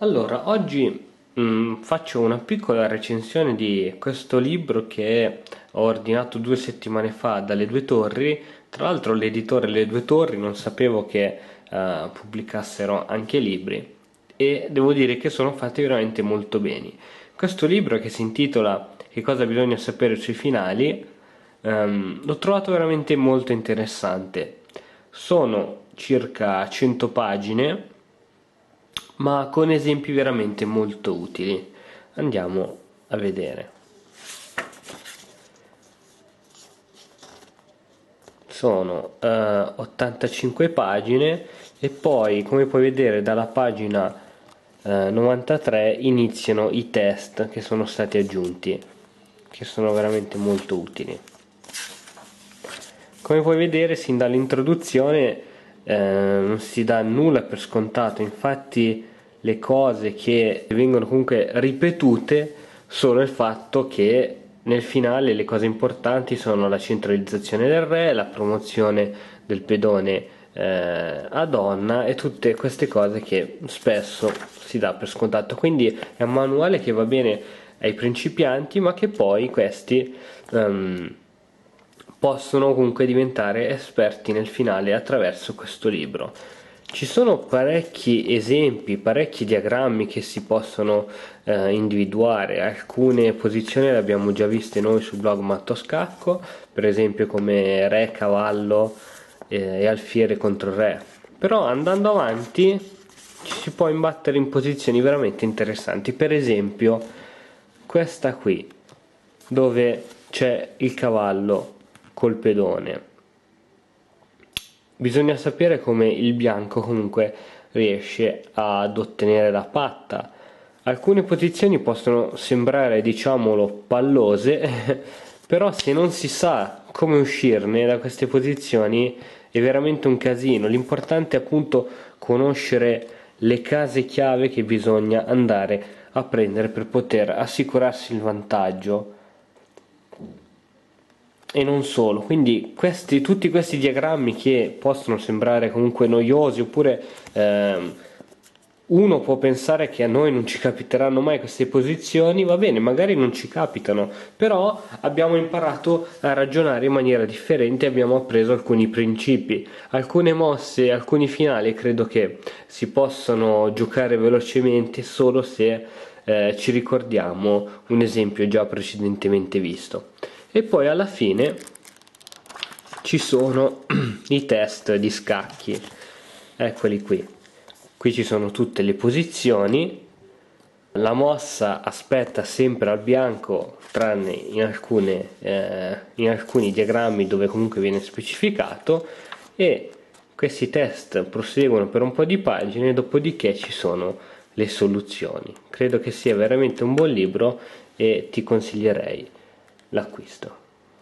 Allora, oggi faccio una piccola recensione di questo libro che ho ordinato 2 settimane fa dalle Due Torri. Tra l'altro l'editore Le Due Torri non sapevo che pubblicassero anche libri e devo dire che sono fatti veramente molto bene. Questo libro che si intitola Che cosa bisogna sapere sui finali, l'ho trovato veramente molto interessante. Sono circa 100 pagine ma con esempi veramente molto utili. Andiamo a vedere. Sono 85 pagine e poi, come puoi vedere dalla pagina 93, iniziano i test che sono stati aggiunti, che sono veramente molto utili. Come puoi vedere, sin dall'introduzione non si dà nulla per scontato, infatti le cose che vengono comunque ripetute sono il fatto che nel finale le cose importanti sono la centralizzazione del re, la promozione del pedone a donna e tutte queste cose che spesso si dà per scontato. Quindi è un manuale che va bene ai principianti, ma che poi questi possono comunque diventare esperti nel finale attraverso questo libro. Ci sono parecchi esempi, parecchi diagrammi che si possono individuare. Alcune posizioni le abbiamo già viste noi sul blog Mattoscacco, per esempio come re, cavallo e alfiere contro re. Però andando avanti ci si può imbattere in posizioni veramente interessanti. Per esempio questa qui, dove c'è il cavallo col pedone. Bisogna sapere come il bianco comunque riesce ad ottenere la patta. Alcune posizioni possono sembrare, diciamolo, pallose, però se non si sa come uscirne da queste posizioni è veramente un casino. L'importante è appunto conoscere le case chiave che bisogna andare a prendere per poter assicurarsi il vantaggio. E non solo, quindi tutti questi diagrammi che possono sembrare comunque noiosi, oppure uno può pensare che a noi non ci capiteranno mai queste posizioni, va bene, magari non ci capitano, però abbiamo imparato a ragionare in maniera differente, abbiamo appreso alcuni principi, alcune mosse, alcuni finali credo che si possono giocare velocemente solo se ci ricordiamo un esempio già precedentemente visto. E poi alla fine ci sono i test di scacchi, eccoli qui. Qui ci sono tutte le posizioni, la mossa aspetta sempre al bianco, tranne in alcuni diagrammi dove comunque viene specificato, e questi test proseguono per un po' di pagine, dopodiché ci sono le soluzioni. Credo che sia veramente un buon libro e ti consiglierei l'acquisto.